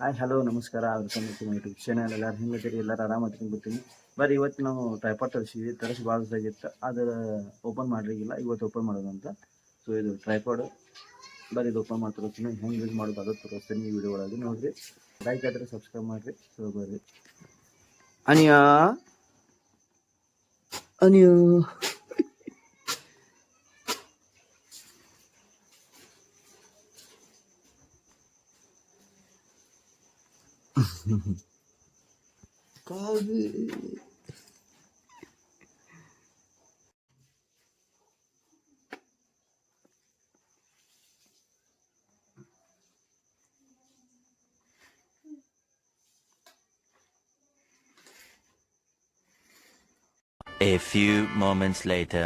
Hi hello ನಮಸ್ಕಾರ. Welcome to my YouTube channel. ಎಲ್ಲರೂ ಹೆಂಗತ್ತೀರಿ? ಎಲ್ಲರೂ ಆರಾಮತ್ತೀನಿ ಗೊತ್ತೀನಿ. ಬರೀ ಇವತ್ತು ನಾವು ಟ್ರೈಪಾಡ್ ತರಿಸಿ ಭಾಳ ದಿವಸ ಅದು ಓಪನ್ ಮಾಡಿರಿಗಿಲ್ಲ. ಇವತ್ತು ಓಪನ್ ಮಾಡೋದಂತ. ಸೊ ಇದು ಟ್ರೈಪಾಡ್ ಬರೀ ಇದು ಓಪನ್ ಮಾಡ್ತಿರ್ತೀನಿ. ಹೆಂಗೆ ಯೂಸ್ ಮಾಡೋದು ಅದು ತೋರಿಸ್ತೀನಿ ಈ ವಿಡಿಯೋ ಒಳಗೆ. ನೋಡಿರಿ, ಲೈಕ್ ಆದರೆ ಸಬ್ಸ್ಕ್ರೈಬ್ ಮಾಡಿರಿ. ಸೊ ಬರ್ರಿ. ಅನಿಯಾ ಅನಿಯೋ ಕಾವಿ A few moments later.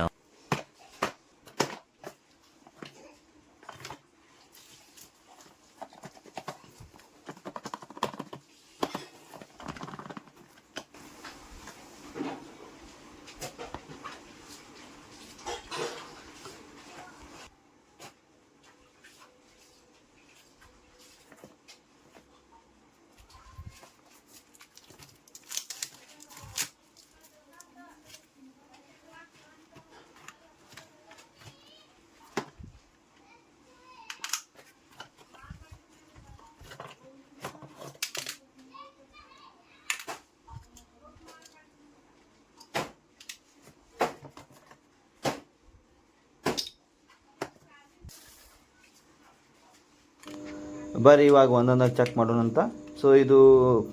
ಬರ್ರಿ ಇವಾಗ ಒಂದೊಂದಾಗಿ ಚೆಕ್ ಮಾಡೋಣ ಅಂತ. ಸೊ ಇದು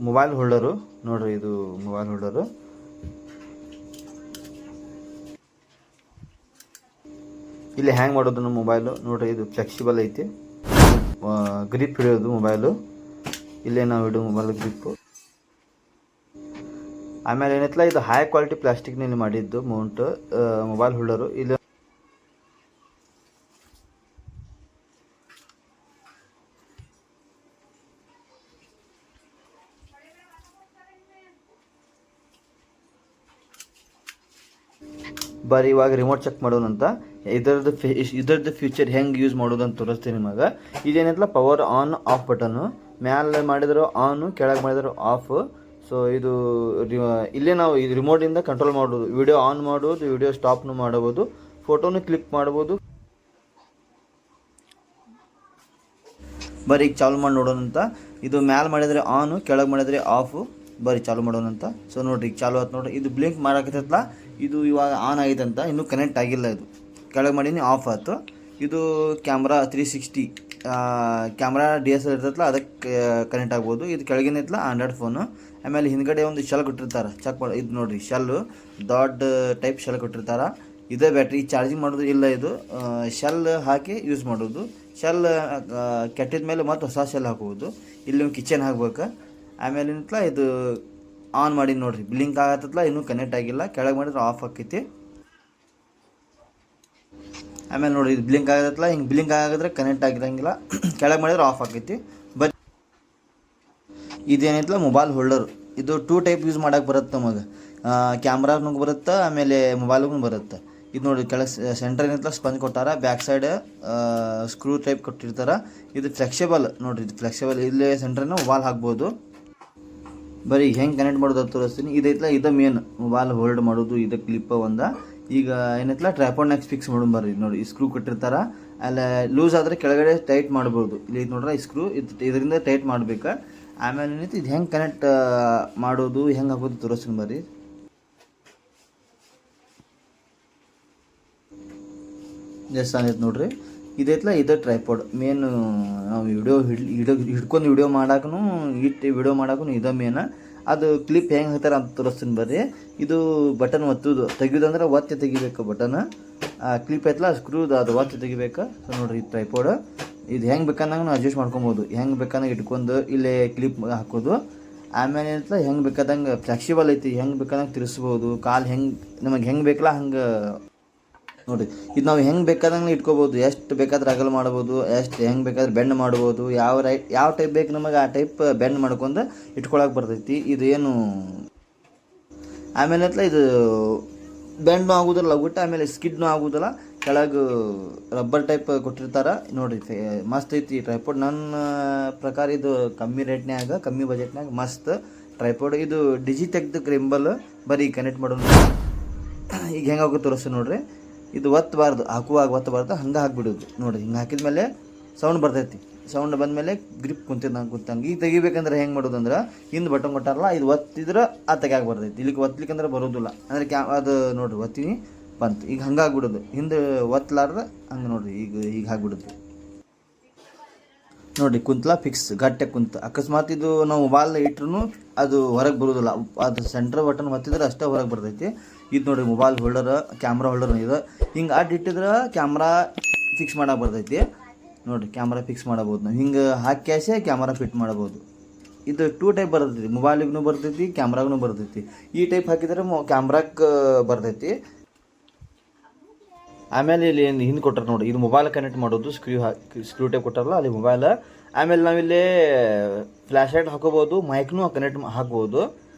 ಮೊಬೈಲ್ ಹೋಲ್ಡರು ನೋಡ್ರಿ, ಇದು ಮೊಬೈಲ್ ಹೋಲ್ಡರು. ಇಲ್ಲಿ ಹ್ಯಾಂಗ್ ಮಾಡೋದು ಮೊಬೈಲು ನೋಡ್ರಿ. ಇದು ಫ್ಲೆಕ್ಸಿಬಲ್ ಐತಿ, ಗ್ರಿಪ್ ಹಿಡಿಯೋದು ಮೊಬೈಲು. ಇಲ್ಲೇ ನಾವು ಇಡೋ ಮೊಬೈಲ್ ಗ್ರಿಪ್ಪು. ಆಮೇಲೆ ಏನೈತಲ್ಲ, ಇದು ಹೈ ಕ್ವಾಲಿಟಿ ಪ್ಲಾಸ್ಟಿಕ್ನಲ್ಲಿ ಮಾಡಿದ್ದು ಮೌಂಟ್ ಮೊಬೈಲ್ ಹೋಲ್ಡರು. ಇಲ್ಲಿ ಬರೀ ಇವಾಗ ರಿಮೋಟ್ ಚೆಕ್ ಮಾಡೋಣಂತ. ಇದರದ್ದು ಫ್ಯೂಚರ್ ಹೆಂಗೆ ಯೂಸ್ ಮಾಡೋದು ಅಂತ ತೋರಿಸ್ತೀನಿ ನಿಮಗೆ. ಇದೇನೈತಲ್ಲ, ಪವರ್ ಆನ್ ಆಫ್ ಬಟನ್ನು. ಮ್ಯಾಲೆ ಮಾಡಿದ್ರು ಆನು, ಕೆಳಗೆ ಮಾಡಿದ್ರು ಆಫ್. ಸೊ ಇದು ಇಲ್ಲೇ ನಾವು ಇದು ರಿಮೋಟಿಂದ ಕಂಟ್ರೋಲ್ ಮಾಡೋದು. ವಿಡಿಯೋ ಆನ್ ಮಾಡೋದು, ವಿಡಿಯೋ ಸ್ಟಾಪ್ನು ಮಾಡಬಹುದು, ಫೋಟೋನು ಕ್ಲಿಕ್ ಮಾಡ್ಬೋದು. ಬರೀ ಈಗ ಚಾಲು ಮಾಡಿ ನೋಡೋಣಂತ. ಇದು ಮ್ಯಾಲೆ ಮಾಡಿದರೆ ಆನು, ಕೆಳಗೆ ಮಾಡಿದರೆ ಆಫು. ಬರೀ ಚಾಲು ಮಾಡೋಣಂತ. ಸೊ ನೋಡಿರಿ, ಈಗ ಚಾಲು ಆಯ್ತು ನೋಡಿರಿ. ಇದು ಬ್ಲಿಂಕ್ ಮಾಡಾಕತ್ತಲ್ಲ, ಇದು ಇವಾಗ ಆನ್ ಆಗೈತಂತ, ಇನ್ನೂ ಕನೆಕ್ಟ್ ಆಗಿಲ್ಲ. ಇದು ಕೆಳಗೆ ಮಾಡೀನಿ, ಆಫ್ ಆಯ್ತು. ಇದು ಕ್ಯಾಮ್ರಾ 360 ಕ್ಯಾಮ್ರಾ DSLR ಇರ್ತೈತಲ್ಲ, ಅದಕ್ಕೆ ಕನೆಕ್ಟ್ ಆಗ್ಬೋದು. ಇದು ಕೆಳಗಿನ ಐತಲ್ಲ ಆಂಡ್ರಾಯ್ಡ್ ಫೋನು. ಆಮೇಲೆ ಹಿಂದ್ಗಡೆ ಒಂದು ಶೆಲ್ ಕೊಟ್ಟಿರ್ತಾರೆ, ಚೆಕ್ ಮಾಡಿ. ಇದು ನೋಡಿರಿ, ಶೆಲ್ಲು ದೊಡ್ಡ ಟೈಪ್ ಶೆಲ್ ಕೊಟ್ಟಿರ್ತಾರೆ. ಇದೇ ಬ್ಯಾಟ್ರಿ ಚಾರ್ಜಿಂಗ್ ಮಾಡೋದು ಇಲ್ಲ. ಇದು ಶೆಲ್ ಹಾಕಿ ಯೂಸ್ ಮಾಡೋದು. ಶೆಲ್ ಕೆಟ್ಟಿದ ಮೇಲೆ ಮತ್ತೆ ಹೊಸ ಶೆಲ್ ಹಾಕೋದು. ಇಲ್ಲಿ ಒಂದು ಕಿಚನ್ ಹಾಕ್ಬೇಕು. ಆಮೇಲೆ ಏನಂತಲ್ಲ, ಇದು ಆನ್ ಮಾಡಿ ನೋಡಿರಿ, ಬ್ಲಿಂಕ್ ಆಗತ್ತಲ್ಲ, ಇನ್ನೂ ಕನೆಕ್ಟ್ ಆಗಿಲ್ಲ. ಕೆಳಗೆ ಮಾಡಿದ್ರೆ ಆಫ್ ಆಕೈತಿ. ಆಮೇಲೆ ನೋಡಿ, ಇದು ಬ್ಲಿಂಕ್ ಆಗತ್ತಲ್ಲ, ಹಿಂಗೆ ಬ್ಲಿಂಕ್ ಆಗಿದ್ರೆ ಕನೆಕ್ಟ್ ಆಗಿರಂಗಿಲ್ಲ. ಕೆಳಗೆ ಮಾಡಿದ್ರೆ ಆಫ್ ಆಕೈತಿ. ಬಟ್ ಇದೇನೈತಲ್ಲ ಮೊಬೈಲ್ ಹೋಲ್ಡರ್, ಇದು 2 ಟೈಪ್ ಯೂಸ್ ಮಾಡೋಕೆ ಬರುತ್ತೆ ನಮಗೆ. ಕ್ಯಾಮ್ರಾಗೂ ಬರುತ್ತೆ, ಆಮೇಲೆ ಮೊಬೈಲ್ಗೂ ಬರುತ್ತೆ. ಇದು ನೋಡಿ, ಕೆಳಗೆ ಸೆಂಟರ್ ಏನೈತಲ್ಲ ಸ್ಪಂಜ್ ಕೊಟ್ಟಾರ, ಬ್ಯಾಕ್ ಸೈಡ್ ಸ್ಕ್ರೂ ಟೈಪ್ ಕೊಟ್ಟಿರ್ತಾರೆ. ಇದು ಫ್ಲೆಕ್ಸಿಬಲ್ ನೋಡಿರಿ, ಇದು ಫ್ಲೆಕ್ಸಿಬಲ್. ಇಲ್ಲೇ ಸೆಂಟ್ರನ್ನ ಮೊಬೈಲ್ ಹಾಕ್ಬೋದು. ಬರೀ ಹೆಂಗೆ ಕನೆಕ್ಟ್ ಮಾಡೋದು ಅಂತ ತೋರಿಸ್ತೀನಿ. ಇದೈತಲ್ಲ, ಇದು ಮೇನ್ ಮೊಬೈಲ್ ಹೋಲ್ಡ್ ಮಾಡೋದು. ಇದು ಕ್ಲಿಪ್ ಒಂದ. ಈಗ ಏನೈತಲ್ಲ, ಟ್ರೈಪಾಡ್ನಾಗ ಫಿಕ್ಸ್ ಮಾಡೋಣ. ಬರ್ರಿ ನೋಡಿ, ಈ ಸ್ಕ್ರೂ ಕೊಟ್ಟಿರ್ತಾರೆ. ಅಲ್ಲ ಲೂಸ್ ಆದರೆ ಕೆಳಗಡೆ ಟೈಟ್ ಮಾಡ್ಬೋದು. ಇಲ್ಲಿ ನೋಡ್ರೆ ಈ ಸ್ಕ್ರೂ ಇದರಿಂದ ಟೈಟ್ ಮಾಡ್ಬೇಕು. ಆಮೇಲೆ ಏನೈತಿ, ಇದು ಹೆಂಗೆ ಕನೆಕ್ಟ್ ಮಾಡೋದು, ಹೆಂಗೆ ಹಾಕೋದು ತೋರಿಸ್ತೀನಿ ಬರ್ರಿ. ಜಸ್ಟ್ ಆಗೈತೆ ನೋಡ್ರಿ. ಇದೈತಲ್ಲ, ಇದು ಟ್ರೈಪಾಡ್ ಮೇನ್. ನಾವು ಹಿಡ್ಕೊಂಡು ವಿಡಿಯೋ ಮಾಡೋಕ್ಕೂ ವಿಡಿಯೋ ಮಾಡೋಕ್ಕೂ ಇದು ಮೇನ. ಅದು ಕ್ಲಿಪ್ ಹೆಂಗೆ ಹಾಕ್ತಾರೆ ಅಂತ ತೋರಿಸ್ತೀನಿ ಬರ್ರಿ. ಇದು ಬಟನ್ ಒತ್ತುದು, ತೆಗಿಯೋದಂದ್ರೆ ಒತ್ತಿ ತೆಗಿಬೇಕು ಬಟನ್. ಕ್ಲಿಪ್ ಐತಲ್ಲ ಸ್ಕ್ರೂದು, ಅದು ಒತ್ತಿ ತೆಗಿಬೇಕು. ಸೊ ನೋಡಿರಿ, ಇದು ಟ್ರೈಪಾಡ್. ಇದು ಹೆಂಗೆ ಬೇಕಂದಂಗೆ ನಾವು ಅಡ್ಜಸ್ಟ್ ಮಾಡ್ಕೊಬೋದು. ಹೆಂಗೆ ಬೇಕಂದಂಗೆ ಇಟ್ಕೊಂಡು ಇಲ್ಲೇ ಕ್ಲಿಪ್ ಹಾಕೋದು. ಆಮೇಲೆ ಏನಂತಲ್ಲ, ಹೆಂಗೆ ಬೇಕಾದಂಗೆ ಫ್ಲೆಕ್ಸಿಬಲ್ ಐತಿ, ಹೆಂಗೆ ಬೇಕಂದಂಗೆ ತಿರ್ಸ್ಬೋದು. ಕಾಲು ನಮಗೆ ಹೆಂಗೆ ಬೇಕಲ್ಲ ಹಂಗೆ ನೋಡಿರಿ. ಇದು ನಾವು ಹೆಂಗೆ ಬೇಕಾದಂಗೆ ಇಟ್ಕೋಬೋದು. ಎಷ್ಟು ಬೇಕಾದ್ರೆ ಅಗಲ ಮಾಡ್ಬೋದು, ಹೆಂಗೆ ಬೇಕಾದ್ರೆ ಬೆಂಡ್ ಮಾಡ್ಬೋದು. ಯಾವ ಟೈಪ್ ಬೇಕು ನಮಗೆ ಆ ಟೈಪ್ ಬೆಂಡ್ ಮಾಡ್ಕೊಂಡು ಇಟ್ಕೊಳಕ್ಕೆ ಬರ್ತೈತಿ. ಇದು ಏನು ಆಮೇಲೆ ಇದು ಬೆಂಡ್ನೂ ಆಗೋದಿಲ್ಲ ಲಗುಟ್ಟ, ಆಮೇಲೆ ಸ್ಕಿಡ್ನೂ ಆಗೋದಿಲ್ಲ. ಕೆಳಗೆ ರಬ್ಬರ್ ಟೈಪ್ ಕೊಟ್ಟಿರ್ತಾರೆ ನೋಡಿರಿ. ಮಸ್ತ್ ಐತಿ ಟ್ರೈಪೋಡ್. ನನ್ನ ಪ್ರಕಾರ ಇದು ಕಮ್ಮಿ ರೇಟ್ನ್ಯಾಗ ಕಮ್ಮಿ ಬಜೆಟ್ನಾಗ ಮಸ್ತ್ ಟ್ರೈಪೋಡ್. ಇದು ಡಿಜಿಟೆಕ್ದು ಕ್ರಿಂಬಲ್ ಬರೀ ಕನೆಕ್ಟ್ ಮಾಡೋದು. ಈಗ ಹೆಂಗೆ ಹೋಗಿ ತೋರಿಸ್ತೀನಿ ನೋಡಿರಿ. ಇದು ಒತ್ತಬಾರ್ದು, ಹಾಕುವಾಗ ಒತ್ತಬಾರ್ದು, ಹಂಗೆ ಹಾಕ್ಬಿಡೋದು ನೋಡಿರಿ. ಹಿಂಗೆ ಹಾಕಿದ್ಮೇಲೆ ಸೌಂಡ್ ಬರ್ತೈತಿ. ಸೌಂಡ್ ಬಂದಮೇಲೆ ಗ್ರಿಪ್ ಕುಂತಂಗೆ. ಈಗ ತೆಗಿಬೇಕಂದ್ರೆ ಹೆಂಗೆ ಮಾಡೋದು ಅಂದ್ರೆ ಹಿಂದೆ ಬಟನ್ ಕೊಟ್ಟಾರಲ್ಲ, ಇದು ಒತ್ತಿದ್ರೆ ಆ ತೆಗ್ಯಾಕ ಬರ್ತೈತಿ. ಇಲ್ಲಿಗೆ ಒತ್ತಲಿಕ್ಕಂದ್ರೆ ಬರೋದಿಲ್ಲ. ಅಂದರೆ ಅದು ನೋಡಿರಿ ಒತ್ತೀನಿ ಬಂತು. ಈಗ ಹಂಗೆ ಆಗ್ಬಿಡೋದು. ಹಿಂದೆ ಒತ್ತಲಾರ್ದ ಹಂಗೆ ನೋಡಿರಿ. ಈಗ ಹಾಕ್ಬಿಡೋದು ನೋಡಿರಿ. ಕುಂತಲ ಫಿಕ್ಸ್ ಗಟ್ಟೆ ಕುಂತ. ಅಕಸ್ಮಾತ್ ಇದು ನಾವು ಮೊಬೈಲ್ ಇಟ್ರೂ ಅದು ಹೊರಗೆ ಬರೋದಿಲ್ಲ. ಅದು ಸೆಂಟ್ರ್ ಬಟನ್ ಒತ್ತಿದ್ರೆ ಅಷ್ಟೇ ಹೊರಗೆ ಬರ್ತೈತಿ. ಇದು ನೋಡಿರಿ ಮೊಬೈಲ್ ಹೋಲ್ಡರ್, ಕ್ಯಾಮ್ರಾ ಹೋಲ್ಡರ್ ಇದು. ಹಿಂಗೆ ಇಟ್ಟಿದ್ರೆ ಕ್ಯಾಮ್ರಾ ಫಿಕ್ಸ್ ಮಾಡೋಕೆ ಬರ್ತೈತಿ ನೋಡಿರಿ. ಕ್ಯಾಮ್ರಾ ಫಿಕ್ಸ್ ಮಾಡಬೋದು ನಾವು. ಹಿಂಗೆ ಹಾಕ್ಯಾಸೆ ಕ್ಯಾಮ್ರಾ ಫಿಟ್ ಮಾಡ್ಬೋದು. ಇದು 2 ಟೈಪ್ ಬರ್ತೈತಿ. ಮೊಬೈಲಿಗೂ ಬರ್ತೈತಿ, ಕ್ಯಾಮ್ರಾಗೂ ಬರ್ತೈತಿ. ಈ ಟೈಪ್ ಹಾಕಿದ್ರೆ ಕ್ಯಾಮ್ರಾಕ್ಕೆ ಬರ್ತೈತಿ. ಆಮೇಲೆ ಇಲ್ಲಿ ಹಿಂದೆ ಕೊಟ್ಟಾರೆ ನೋಡಿ, ಇದು ಮೊಬೈಲ್ ಕನೆಕ್ಟ್ ಮಾಡೋದು. ಸ್ಕ್ರೂ ಟೈಪ್ ಕೊಟ್ಟಾರಲ್ಲ ಅಲ್ಲಿ ಮೊಬೈಲ್. ಆಮೇಲೆ ನಾವಿಲ್ಲಿ ಫ್ಲ್ಯಾಶ್ ಲೈಟ್ ಹಾಕೋಬೋದು, ಮೈಕ್ನೂ ಕನೆಕ್ಟ್ ಹಾಕ್ಬೋದು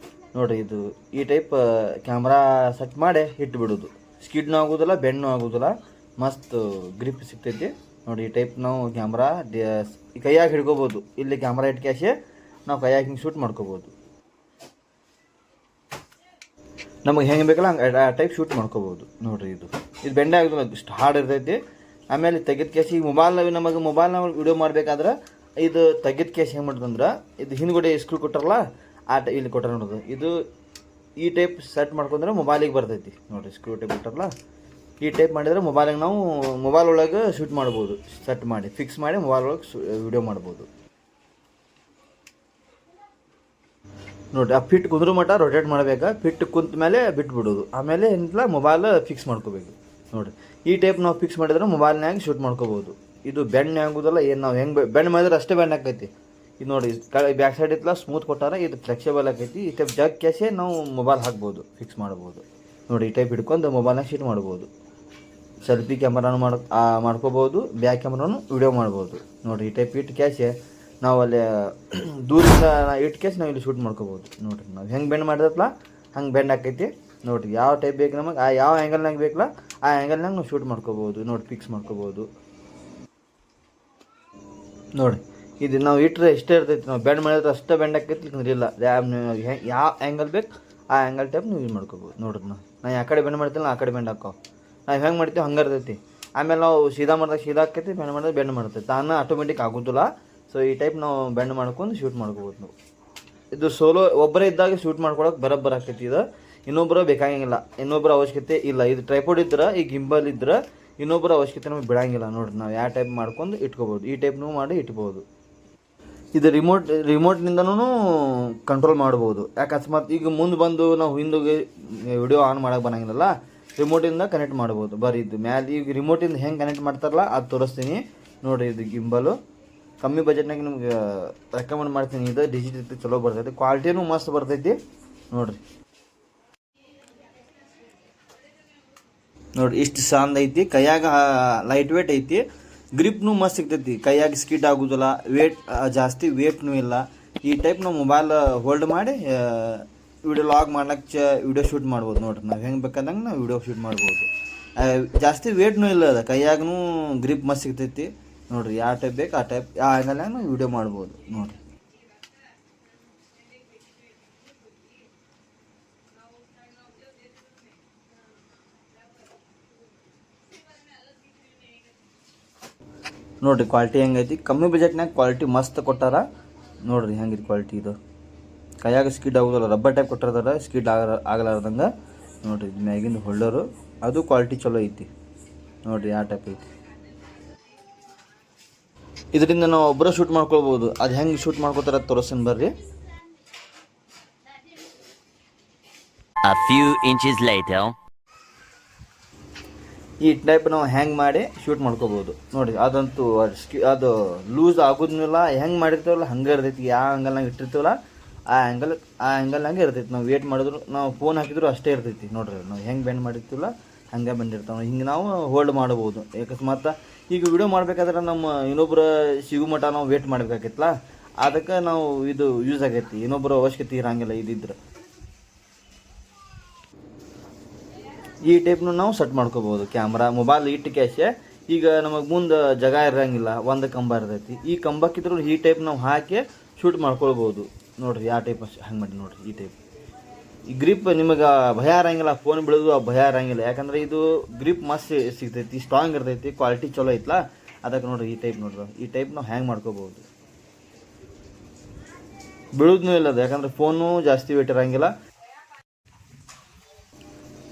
ನೋಡಿರಿ. ಇದು ಈ ಟೈಪ್ ಕ್ಯಾಮ್ರಾ ಸೆಟ್ ಮಾಡಿ ಇಟ್ಬಿಡೋದು. ಸ್ಕಿಡ್ನೂ ಆಗೋದಿಲ್ಲ, ಬೆಣ್ಣು ಆಗೋದಿಲ್ಲ, ಮಸ್ತ್ ಗ್ರಿಪ್ ಸಿಗ್ತೈತಿ ನೋಡಿ. ಈ ಟೈಪ್ ನಾವು ಕ್ಯಾಮ್ರಾ ಕೈಯಾಗಿ ಹಿಡ್ಕೋಬೋದು. ಇಲ್ಲಿ ಕ್ಯಾಮ್ರಾ ಇಟ್ಕ್ಯಾಶೆ ನಾವು ಕೈಯಾಗಿ ಹಿಂಗೆ ಶೂಟ್ ಮಾಡ್ಕೋಬೋದು. ನಮಗೆ ಹೆಂಗೆ ಬೇಕಲ್ಲ ಹಂಗೆ ಆ ಟೈಪ್ ಶೂಟ್ ಮಾಡ್ಕೋಬೋದು ನೋಡಿರಿ. ಇದು ಬೆಂಡೆ ಆಗೋದಿಲ್ಲ, ಇಷ್ಟು ಹಾರ್ಡ್ ಇರ್ತೈತಿ. ಆಮೇಲೆ ತೆಗೆದ ಕ್ಯಾಶ್ ಈಗ ನಮಗೆ ಮೊಬೈಲ್ನಾಗ ವಿಡಿಯೋ ಮಾಡಬೇಕಾದ್ರೆ ಇದು ತೆಗೆದ ಕ್ಯಾಶ್ ಹೆಂಗೆ ಮಾಡೋದಂದ್ರೆ ಇದು ಹಿಂದ್ಗಡೆ ಸ್ಕ್ರೂ ಕೊಟ್ಟಾರಲ್ಲ ಇಲ್ಲಿ ಕೊಟ್ಟಾರ ನೋಡೋದು. ಇದು ಈ ಟೈಪ್ ಸೆಟ್ ಮಾಡ್ಕೊಂಡ್ರೆ ಮೊಬೈಲಿಗೆ ಬರ್ತೈತಿ ನೋಡಿರಿ. ಸ್ಕ್ರೂ ಟೈಪ್ ಕೊಟ್ಟಾರಲ್ಲ ಈ ಟೈಪ್ ಮಾಡಿದರೆ ಮೊಬೈಲಿಗೆ ನಾವು ಮೊಬೈಲ್ ಒಳಗೆ ಶೂಟ್ ಮಾಡ್ಬೋದು. ಸೆಟ್ ಮಾಡಿ ಫಿಕ್ಸ್ ಮಾಡಿ ಮೊಬೈಲ್ ಒಳಗೆ ವಿಡಿಯೋ ಮಾಡ್ಬೋದು ನೋಡಿ. ಆ ಫಿಟ್ ಕುಂದ್ರ ಮಟ್ಟ ರೊಟೇಟ್ ಮಾಡಬೇಕಾ. ಫಿಟ್ ಕುಂತ ಮೇಲೆ ಬಿಟ್ಬಿಡೋದು. ಆಮೇಲೆ ಏನಿಲ್ಲ ಮೊಬೈಲ್ ಫಿಕ್ಸ್ ಮಾಡ್ಕೋಬೇಕು ನೋಡಿರಿ. ಈ ಟೈಪ್ ನಾವು ಫಿಕ್ಸ್ ಮಾಡಿದ್ರೆ ಮೊಬೈಲ್ನಾಗ ಶೂಟ್ ಮಾಡ್ಕೋಬೋದು. ಇದು ಬೆಣ್ಣೆ ಆಗೋದಿಲ್ಲ. ಏನು ನಾವು ಹೆಂಗೆ ಬೆಣ್ಣೆ ಮಾಡಿದ್ರೆ ಅಷ್ಟೇ ಬೆಣ್ಣೆ ಆಕೈತಿ. ಇದು ನೋಡಿ ಬ್ಯಾಕ್ ಸೈಡ್ ಇತ್ತಲ್ಲ ಸ್ಮೂತ್ ಕೊಟ್ಟಾರ. ಇದು ಫ್ಲೆಕ್ಸಿಬಲ್ ಆಕೈತಿ. ಈ ಟೈಪ್ ಜಗ್ ಕ್ಯಾಶೆ ನಾವು ಮೊಬೈಲ್ ಹಾಕ್ಬೋದು, ಫಿಕ್ಸ್ ಮಾಡ್ಬೋದು ನೋಡಿ. ಈ ಟೈಪ್ ಹಿಡ್ಕೊಂಡು ಮೊಬೈಲ್ನಾಗ ಶೂಟ್ ಮಾಡ್ಬೋದು. ಸೆಲ್ಫಿ ಕ್ಯಾಮ್ರಾನು ಮಾಡ್ಕೋಬೋದು, ಬ್ಯಾಕ್ ಕ್ಯಾಮ್ರಾನು ವಿಡಿಯೋ ಮಾಡ್ಬೋದು ನೋಡಿ. ಈ ಟೈಪ್ ಇಟ್ಟು ಕ್ಯಾಶೆ ನಾವು ಅಲ್ಲಿ ದೂರಿಂದ ಇಟ್ಟು ಕ್ಯಾಶ್ ನಾವು ಇಲ್ಲಿ ಶೂಟ್ ಮಾಡ್ಕೋಬೋದು ನೋಡಿರಿ. ನಾವು ಹೆಂಗೆ ಬೆಂಡ್ ಮಾಡಿದಪ್ಲ ಹಂಗೆ ಬೆಂಡ್ ಆಕೈತಿ ನೋಡಿರಿ. ಯಾವ ಟೈಪ್ ಬೇಕು ನಮಗೆ, ಯಾವ ಆ್ಯಂಗಲ್ನಾಗ ಬೇಕಲ್ಲ ಆ ಆ್ಯಂಗಲ್ನಾಗ ನಾವು ಶೂಟ್ ಮಾಡ್ಕೋಬೋದು ನೋಡಿ. ಫಿಕ್ಸ್ ಮಾಡ್ಕೋಬೋದು ನೋಡಿ. ಇದು ನಾವು ಇಟ್ಟರೆ ಇಷ್ಟೇ ಇರ್ತೈತಿ. ನಾವು ಬೆಂಡ್ ಮಾಡಿದ್ರೆ ಅಷ್ಟೇ ಬೆಂಡ್ ಆಕೈತಿ, ಇಲ್ಲಂದ್ರೆ ಇಲ್ಲ. ಯಾವ ಆ್ಯಂಗಲ್ ಬೇಕು ಆ ಆ್ಯಂಗಲ್ ಟೈಪ್ ನೀವು ಯೂಸ್ ಮಾಡ್ಕೋಬೋದು ನೋಡಿರಿ. ನಾವು ಯಾವ ಕಡೆ ಬೆಂಡ್ ಮಾಡ್ತೀವಿ ಆ ಕಡೆ ಬೆಂಡ್ ಹಾಕೋ. ನಾವು ಹೆಂಗೆ ಮಾಡ್ತೀವಿ ಹಂಗೆ ಇರ್ತೈತಿ. ಆಮೇಲೆ ನಾವು ಸೀದಾ ಮಾಡಿದಾಗ ಸೀದಾ ಆಕೈತಿ, ಬೆಂಡ್ ಮಾಡಿದ್ರೆ ಬೆಂಡ್ ಮಾಡ್ತೈತಿ. ತಾನು ಆಟೋಮೆಟಿಕ್ ಆಗೋದಿಲ್ಲ. ಸೊ ಈ ಟೈಪ್ ನಾವು ಬೆಂಡ್ ಮಾಡ್ಕೊಂಡು ಶೂಟ್ ಮಾಡ್ಕೋಬೋದು ನಾವು. ಇದು ಸೋಲೋ ಒಬ್ಬರೇ ಇದ್ದಾಗ ಶೂಟ್ ಮಾಡ್ಕೊಳಕ್ಕೆ ಬರೋಬ್ಬರ ಆಕೈತಿ. ಇದು ಇನ್ನೊಬ್ಬರು ಬೇಕಾಗಿಲ್ಲ, ಇನ್ನೊಬ್ಬರ ಅವಶ್ಯಕತೆ ಇಲ್ಲ. ಇದು ಟ್ರೈಪೋಡ್ ಇದ್ರೆ ಈ ಗಿಂಬಲ್ ಇದ್ರೆ ಇನ್ನೊಬ್ಬರ ಅವಶ್ಯಕತೆ ನಮಗೆ ಬಿಡಂಗಿಲ್ಲ ನೋಡಿರಿ. ನಾವು ಯಾವ ಟೈಪ್ ಮಾಡ್ಕೊಂಡು ಇಟ್ಕೋಬೋದು. ಈ ಟೈಪ್ನೂ ಮಾಡಿ ಇಟ್ಬೋದು. ಇದು ರಿಮೋಟ್ನಿಂದನೂ ಕಂಟ್ರೋಲ್ ಮಾಡ್ಬೋದು. ಯಾಕೆ ಅಕಸ್ಮಾತ್ ಈಗ ಮುಂದೆ ಬಂದು ನಾವು ಹಿಂದಿಗೆ ವಿಡಿಯೋ ಆನ್ ಮಾಡೋಕೆ ಬರೋಂಗಿಲ್ಲ, ರಿಮೋಟಿಂದ ಕನೆಕ್ಟ್ ಮಾಡ್ಬೋದು. ಬರೀ ಇದು ಮ್ಯಾಲೆ ಈಗ ರಿಮೋಟಿಂದ ಹೆಂಗೆ ಕನೆಕ್ಟ್ ಮಾಡ್ತಾರಲ್ಲ ಅದು ತೋರಿಸ್ತೀನಿ ನೋಡಿರಿ. ಇದು ಗಿಂಬಲು ಕಮ್ಮಿ ಬಜೆಟ್ನಾಗ ನಿಮ್ಗೆ ರೆಕಮೆಂಡ್ ಮಾಡ್ತೀನಿ. ಇದು ಡಿಜಿಟಲ್ ಚಲೋ ಬರ್ತೈತಿ, ಕ್ವಾಲಿಟಿನೂ ಮಸ್ತ್ ಬರ್ತೈತಿ ನೋಡಿರಿ. ನೋಡಿ ಇಷ್ಟು ಸಾಂದ್ ಐತಿ. ಕೈಯಾಗ ಲೈಟ್ ವೇಟ್ ಐತಿ, ಗ್ರಿಪ್ನೂ ಮಸ್ತ್ ಸಿಗ್ತೈತಿ. ಕೈಯಾಗ ಸ್ಕಿಡ್ ಆಗೋದಿಲ್ಲ, ಜಾಸ್ತಿ ವೇಟ್ನೂ ಇಲ್ಲ. ಈ ಟೈಪ್ ನಾವು ಮೊಬೈಲ್ ಹೋಲ್ಡ್ ಮಾಡಿ ವಿಡಿಯೋ ಲಾಗ್ ಮಾಡ್ಲಿಕ್ಕೆ ವಿಡಿಯೋ ಶೂಟ್ ಮಾಡ್ಬೋದು ನೋಡಿರಿ. ನಾವು ಹೆಂಗೆ ಬೇಕಂದಂಗೆ ನಾವು ವಿಡಿಯೋ ಶೂಟ್ ಮಾಡ್ಬೋದು. ಜಾಸ್ತಿ ವೇಟ್ನೂ ಇಲ್ಲ. ಅದು ಕೈಯಾಗೂ ಗ್ರಿಪ್ ಮಸ್ತ್ ಸಿಗ್ತೈತಿ ನೋಡಿರಿ. ಯಾವ ಟೈಪ್ ಬೇಕು ಆ ಟೈಪ್ ಆ ಆ್ಯಂಗಲ್ನಾಗ ನಾವು ವಿಡಿಯೋ ಮಾಡ್ಬೋದು ನೋಡಿರಿ. ನೋಡಿರಿ ಕ್ವಾಲಿಟಿ ಹೆಂಗೈತಿ. ಕಮ್ಮಿ ಬಜೆಟ್ನಾಗ ಕ್ವಾಲಿಟಿ ಮಸ್ತ್ ಕೊಟ್ಟಾರ ನೋಡಿರಿ. ಹೆಂಗಿದೆ ಕ್ವಾಲಿಟಿ. ಇದು ಕೈಯಾಗ ಸ್ಕಿಡ್ ಆಗೋದಿಲ್ಲ, ರಬ್ಬರ್ ಟೈಪ್ ಕೊಟ್ಟಿರ್ತಾರೆ, ಸ್ಕಿಡ್ ಆಗಲಾರ್ದಂಗೆ ನೋಡಿರಿ. ಇದು ಮ್ಯಾಗಿಂದ ಹೋಲ್ಡರು ಅದು ಕ್ವಾಲಿಟಿ ಚಲೋ ಐತಿ ನೋಡಿರಿ. ಯಾವ ಟೈಪ್ ಐತಿ. ಇದರಿಂದ ನಾವು ಒಬ್ಬರು ಶೂಟ್ ಮಾಡ್ಕೊಳ್ಬೋದು. ಅದು ಹೆಂಗೆ ಶೂಟ್ ಮಾಡ್ಕೋತಾರೆ ತೋರಿಸ್ತೀನಿ ಬರ್ರಿ. A few inches later. ಈ ಟೈಪ್ ನಾವು ಹ್ಯಾಂಗ್ ಮಾಡಿ ಶೂಟ್ ಮಾಡ್ಕೋಬೋದು ನೋಡಿ. ಅದಂತೂ ಅದು ಲೂಸ್ ಆಗೋದ್ನಿಲ್ಲ. ಹೆಂಗೆ ಮಾಡಿರ್ತೀವಲ್ಲ ಹಂಗೆ ಇರ್ತೈತಿ. ಯಾವ ಆ್ಯಂಗಲ್ನಾಗ ಇಟ್ಟಿರ್ತೀವಲ್ಲ ಆ ಆ್ಯಂಗಲ್ನಾಗೆ ಇರ್ತೈತಿ. ನಾವು ವೇಟ್ ಮಾಡಿದ್ರು, ನಾವು ಫೋನ್ ಹಾಕಿದ್ರು ಅಷ್ಟೇ ಇರ್ತೈತಿ ನೋಡ್ರಿ. ನಾವು ಹೆಂಗೆ ಬೆಂಡ್ ಮಾಡಿರ್ತೀವಲ್ಲ ಹಂಗೆ ಬಂದಿರ್ತಾವೆ. ಹಿಂಗೆ ನಾವು ಹೋಲ್ಡ್ ಮಾಡ್ಬೋದು. ಅಕಸ್ಮಾತ್ ಈಗ ವಿಡಿಯೋ ಮಾಡ್ಬೇಕಾದ್ರೆ ನಮ್ಮ ಇನ್ನೊಬ್ಬರು ಸಿಗೋ ಮಟ್ಟ ನಾವು ವೇಟ್ ಮಾಡಬೇಕಾಗಿತ್ತಲ್ಲ, ಅದಕ್ಕೆ ನಾವು ಇದು ಯೂಸ್ ಆಗೈತಿ. ಇನ್ನೊಬ್ಬರು ಅವಶ್ಯಕತೆ ಇರೋಂಗಿಲ್ಲ ಇದಿದ್ರೆ. ಈ ಟೈಪ್ನು ನಾವು ಸೆಟ್ ಮಾಡ್ಕೋಬೋದು. ಕ್ಯಾಮ್ರಾ ಮೊಬೈಲ್ ಇಟ್ಟು ಕ್ಯಾಶೆ ಈಗ ನಮಗೆ ಮುಂದೆ ಜಾಗ ಇರೋಂಗಿಲ್ಲ, ಒಂದು ಕಂಬ ಇರ್ತೈತಿ, ಈ ಕಂಬಕ್ಕಿದ್ರು ಈ ಟೈಪ್ ನಾವು ಹಾಕಿ ಶೂಟ್ ಮಾಡ್ಕೊಳ್ಬೋದು. ನೋಡಿರಿ ಯಾವ ಟೈಪ್ ಹಂಗೆ ಮಾಡಿ ನೋಡಿರಿ. ಈ ಟೈಪ್ ಈ ಗ್ರಿಪ್ ನಿಮಗೆ ಭಯ ಇರಂಗಿಲ್ಲ, ಫೋನ್ ಬಿಡೋದು ಭಯ ಇರಂಗಿಲ್ಲ. ಯಾಕಂದ್ರೆ ಇದು ಗ್ರಿಪ್ ಮಸ್ತ್ ಸಿಗ್ತೈತಿ, ಸ್ಟ್ರಾಂಗ್ ಇರ್ತೈತಿ, ಕ್ವಾಲಿಟಿ ಚಲೋ ಐತ್ಲ. ಅದಕ್ಕೆ ನೋಡಿರಿ ಈ ಟೈಪ್ ನೋಡ್ರಿ, ಈ ಟೈಪ್ ನಾವು ಹ್ಯಾಂಗ್ ಮಾಡ್ಕೋಬೋದು. ಬೀಳೋದೂ ಇಲ್ಲ ಅದು, ಯಾಕಂದ್ರೆ ಫೋನು ಜಾಸ್ತಿ ವೇಟ್ ಇರೋಂಗಿಲ್ಲ.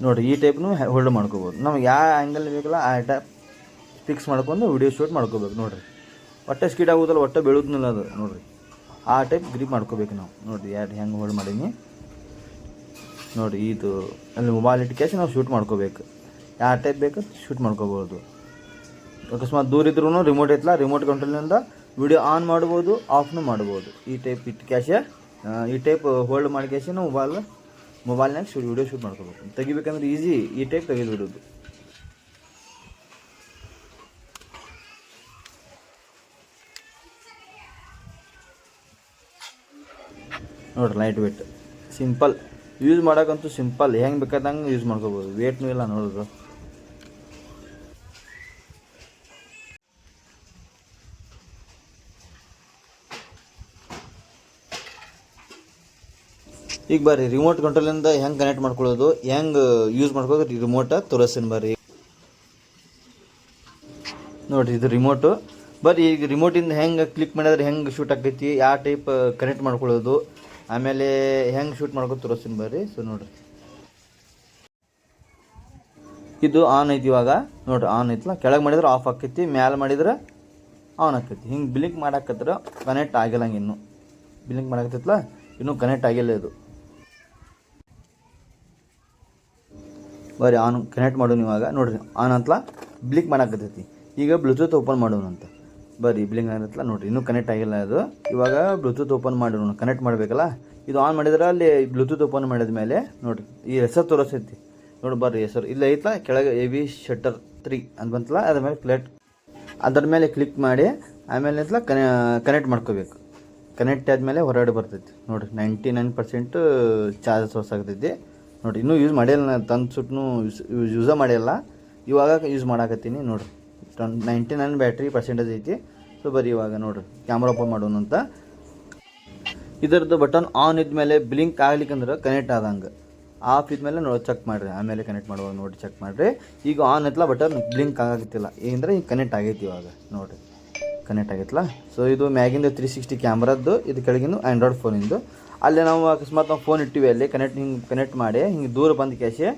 ನೋಡಿರಿ ಈ ಟೈಪ್ನು ಹೋಲ್ಡ್ ಮಾಡ್ಕೋಬೋದು. ನಮ್ಗೆ ಯಾವ ಆ್ಯಂಗಲ್ ಬೇಕಲ್ಲ ಆ ಟೈಪ್ ಫಿಕ್ಸ್ ಮಾಡ್ಕೊಂಡು ವಿಡಿಯೋ ಶೂಟ್ ಮಾಡ್ಕೋಬೇಕು. ನೋಡಿರಿ ಒಟ್ಟೆ ಸ್ಕಿಡ್ ಆಗೋದಲ್ಲ, ಒಟ್ಟೆ ಬೀಳೋದ್ನಿಲ್ಲ ಅದು. ನೋಡಿರಿ ಆ ಟೈಪ್ ಗ್ರಿಪ್ ಮಾಡ್ಕೋಬೇಕು ನಾವು. ನೋಡಿರಿ ಯಾರು ಹೆಂಗೆ ಹೋಲ್ಡ್ ಮಾಡೀನಿ ನೋಡಿರಿ. ಇದು ಅಲ್ಲಿ ಮೊಬೈಲ್ ಇಟ್ಟು ಕ್ಯಾಶ್ ನಾವು ಶೂಟ್ ಮಾಡ್ಕೋಬೇಕು. ಯಾವ ಟೈಪ್ ಬೇಕು ಶೂಟ್ ಮಾಡ್ಕೋಬೋದು. ಅಕಸ್ಮಾತ್ ದೂರ ಇದ್ರೂ ರಿಮೋಟ್ ಐತಲ್ಲ, ರಿಮೋಟ್ ಕಂಟ್ರೋಲಿಂದ ವಿಡಿಯೋ ಆನ್ ಮಾಡ್ಬೋದು, ಆಫ್ನು ಮಾಡ್ಬೋದು. ಈ ಟೈಪ್ ಇಟ್ಟು ಕ್ಯಾಶೆ ಈ ಟೈಪ್ ಹೋಲ್ಡ್ ಮಾಡಿ ಕ್ಯಾಶೆ ನಾವು ಮೊಬೈಲ್ನಾಗ ವಿಡಿಯೋ ಶೂಟ್ ಮಾಡ್ಕೋಬೇಕು. ತೆಗಿಬೇಕಂದ್ರೆ ಈಸಿ, ಈ ಟೈಪ್ ತೆಗೆದು ಬಿಡೋದು. ನೋಡಿರಿ ಲೈಟ್ ವೇಟ್, ಸಿಂಪಲ್ ಯೂಸ್ ಮಾಡೋಕ್ಕಂತೂ ಸಿಂಪಲ್, ಹೆಂಗೆ ಬೇಕಾದಂಗೆ ಯೂಸ್ ಮಾಡ್ಕೋಬೋದು. ವೇಟ್ನೂ ಇಲ್ಲ ನೋಡೋದು. ಈಗ ಬರ್ರಿ ರಿಮೋಟ್ ಕಂಟ್ರೋಲಿಂದ ಹೆಂಗೆ ಕನೆಕ್ಟ್ ಮಾಡ್ಕೊಳ್ಳೋದು, ಹೆಂಗೆ ಯೂಸ್ ಮಾಡ್ಕೋದು ರಿಮೋಟ ತೋರಿಸ್ತೀನಿ ಬರ್ರಿ. ನೋಡಿರಿ ಇದು ರಿಮೋಟು. ಬರ್ರಿ ಈಗ ರಿಮೋಟಿಂದ ಹೆಂಗೆ ಕ್ಲಿಕ್ ಮಾಡಿದ್ರೆ ಹೆಂಗೆ ಶೂಟ್ ಆಗ್ತೈತಿ, ಯಾವ ಟೈಪ್ ಕನೆಕ್ಟ್ ಮಾಡ್ಕೊಳ್ಳೋದು, ಆಮೇಲೆ ಹೆಂಗೆ ಶೂಟ್ ಮಾಡ್ಕೊಂಡು ತೋರಿಸ್ತೀನಿ ಬರ್ರಿ. ಸೊ ನೋಡಿರಿ ಇದು ಆನ್ ಐತಿ ಇವಾಗ. ನೋಡಿರಿ ಆನ್ ಐತಲ್ಲ, ಕೆಳಗೆ ಮಾಡಿದ್ರೆ ಆಫ್ ಆಕೈತಿ, ಮ್ಯಾಲೆ ಮಾಡಿದ್ರೆ ಆನ್ ಆಕೈತಿ. ಹಿಂಗೆ ಬ್ಲಿಂಕ್ ಮಾಡಾಕತ್ರ ಕನೆಕ್ಟ್ ಆಗಿಲ್ಲ. ಹಂಗೆ ಇನ್ನೂ ಬ್ಲಿಂಕ್ ಮಾಡಾಕತ್ತೈತಲ್ಲ, ಇನ್ನೂ ಕನೆಕ್ಟ್ ಆಗಿಲ್ಲ ಇದು. ಬರ್ರಿ ಆನ್ ಕನೆಕ್ಟ್ ಮಾಡೋಣ ಇವಾಗ. ನೋಡಿರಿ ಆನ್ ಅಂತಲ್ಲ ಬ್ಲಿಂಕ್ ಮಾಡಾಕತ್ತೈತಿ. ಈಗ ಬ್ಲೂಟೂತ್ ಓಪನ್ ಮಾಡೋಣ ಅಂತ. ಬರ್ರಿ ಬ್ಲಿಂಕ್ ಆಗತ್ತಲ್ಲ ನೋಡಿರಿ, ಇನ್ನೂ ಕನೆಕ್ಟ್ ಆಗಿಲ್ಲ ಅದು. ಇವಾಗ ಬ್ಲೂಟೂತ್ ಓಪನ್ ಮಾಡೋಣ, ಕನೆಕ್ಟ್ ಮಾಡಬೇಕಲ್ಲ. ಇದು ಆನ್ ಮಾಡಿದ್ರೆ ಅಲ್ಲಿ ಬ್ಲೂಟೂತ್ ಓಪನ್ ಮಾಡಿದ ಮೇಲೆ ನೋಡಿರಿ ಈ ಹೆಸರು ತೋರಿಸ್ತೈತಿ. ನೋಡಿ ಬರ್ರಿ ಹೆಸರು ಇಲ್ಲ ಐತಲ್ಲ, ಕೆಳಗೆ AV ಶಟರ್ 3 ಅಂತ ಬಂತಲ್ಲ, ಅದ್ರ ಮೇಲೆ ಅದರ ಮೇಲೆ ಕ್ಲಿಕ್ ಮಾಡಿ ಆಮೇಲೆ ಅಂತಲ್ಲ ಕನೆಕ್ಟ್ ಮಾಡ್ಕೋಬೇಕು. ಕನೆಕ್ಟ್ ಆದಮೇಲೆ ಹೊರಗಡೆ ಬರ್ತೈತಿ. ನೋಡಿರಿ 99% ಚಾರ್ಜ್ ಸೋರ್ಸ್ ಆಗ್ತೈತಿ. ನೋಡಿರಿ ಇನ್ನೂ ಯೂಸ್ ಮಾಡಿಲ್ಲ, ನಾನು ತಂದು ಸುಟ್ಟನು ಯೂಸ ಮಾಡಿಲ್ಲ, ಇವಾಗ ಯೂಸ್ ಮಾಡಾಕತ್ತೀನಿ. ನೋಡಿರಿ 99 ಬ್ಯಾಟ್ರಿ% ಐತಿ. ಸೊ ಬರ್ರಿ ಇವಾಗ ನೋಡಿರಿ ಕ್ಯಾಮ್ರಾ ಓಪನ್ ಮಾಡೋಣ ಅಂತ. ಇದರದ್ದು ಬಟನ್ ಆನ್ ಇದ್ಮೇಲೆ ಬ್ಲಿಂಕ್ ಆಗ್ಲಿಕ್ಕಂದ್ರೆ ಕನೆಕ್ಟ್ ಆದಂಗೆ, ಆಫ್ ಇದ್ಮೇಲೆ ನೋಡಿ ಚೆಕ್ ಮಾಡಿರಿ, ಆಮೇಲೆ ಕನೆಕ್ಟ್ ಮಾಡುವಾಗ ನೋಡಿ ಚೆಕ್ ಮಾಡಿರಿ. ಈಗ ಆನ್ ಐತಲ್ಲ ಬಟನ್ ಬ್ಲಿಂಕ್ ಆಗಾಕತ್ತಿಲ್ಲ, ಏನಂದ್ರೆ ಈಗ ಕನೆಕ್ಟ್ ಆಗೈತಿ. ಇವಾಗ ನೋಡಿರಿ ಕನೆಕ್ಟ್ ಆಗೈತಲ್ಲ. ಸೊ ಇದು ಮ್ಯಾಗಿಂದ 360 ಕ್ಯಾಮ್ರಾದ್ದು, ಇದು ಕೆಳಗಿಂದು ಆ್ಯಂಡ್ರಾಯ್ಡ್ ಫೋನಿಂದು. ಅಲ್ಲೇ ನಾವು ಅಕಸ್ಮಾತ್ ನಾವು ಫೋನ್ ಇಟ್ಟಿವಿ ಅಲ್ಲಿ ಕನೆಕ್ಟ್ ಮಾಡಿ ಹಿಂಗೆ ದೂರ ಬಂದ ಕ್ಯಾಶೆ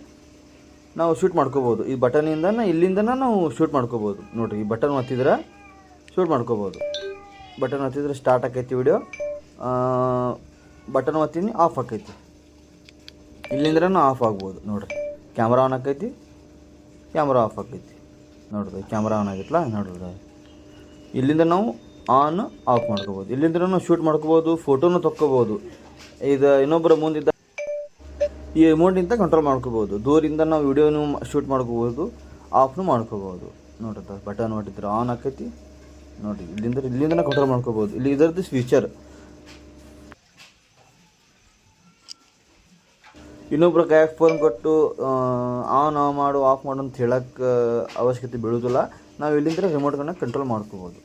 ನಾವು ಶೂಟ್ ಮಾಡ್ಕೋಬೋದು. ಈ ಬಟನಿಂದ ಇಲ್ಲಿಂದನ ನಾವು ಶೂಟ್ ಮಾಡ್ಕೋಬೋದು. ನೋಡಿರಿ ಈ ಬಟನ್ ಒತ್ತಿದ್ರೆ ಶೂಟ್ ಮಾಡ್ಕೋಬೋದು. ಬಟನ್ ಒತ್ತಿದ್ರೆ ಸ್ಟಾರ್ಟ್ ಆಕೈತಿ ವಿಡಿಯೋ, ಬಟನ್ ಒತ್ತೀನಿ ಆಫ್ ಆಕೈತಿ, ಇಲ್ಲಿಂದ್ರೂ ಆಫ್ ಆಗ್ಬೋದು. ನೋಡಿರಿ ಕ್ಯಾಮ್ರಾ ಆನ್ ಆಕೈತಿ, ಕ್ಯಾಮ್ರಾ ಆಫ್ ಆಕೈತಿ. ನೋಡಿರಿ ಕ್ಯಾಮ್ರಾ ಆನ್ ಆಗಿತ್ತಲ್ಲ. ನೋಡಿರಿ ಇಲ್ಲಿಂದ ನಾವು ಆನ್ ಆಫ್ ಮಾಡ್ಕೋಬೋದು, ಇಲ್ಲಿಂದ ನಾವು ಶೂಟ್ ಮಾಡ್ಕೋಬೋದು, ಫೋಟೋನು ತೊಕ್ಕೋಬೋದು. ಇದು ಇನ್ನೊಬ್ಬರ ಮುಂದಿದ್ದ ಈ ರಿಮೋಟಿಂದ ಕಂಟ್ರೋಲ್ ಮಾಡ್ಕೋಬೋದು. ದೂರಿಂದ ನಾವು ವಿಡಿಯೋನು ಶೂಟ್ ಮಾಡ್ಕೋಬೋದು, ಆಫ್ನು ಮಾಡ್ಕೋಬೋದು. ನೋಡ್ರಿ ಬಟನ್ ಹೊಟ್ಟಿದ್ರೆ ಆನ್ ಆಕೈತಿ. ನೋಡಿ ಇಲ್ಲಿಂದ ಕಂಟ್ರೋಲ್ ಮಾಡ್ಕೋಬೋದು. ಇಲ್ಲಿ ಇದರದ್ದು ಫ್ಯೂಚರ್. ಇನ್ನೊಬ್ರ ಕೈಯಾಗ ಫೋನ್ ಕೊಟ್ಟು ಆನ್ ಮಾಡು ಆಫ್ ಮಾಡು ಅಂತ ಹೇಳೋಕ್ಕೆ ಅವಶ್ಯಕತೆ ಬೀಳೋದಿಲ್ಲ. ನಾವು ಇಲ್ಲಿಂದ ರಿಮೋಟ್ಗಳನ್ನ ಕಂಟ್ರೋಲ್ ಮಾಡ್ಕೋಬೋದು.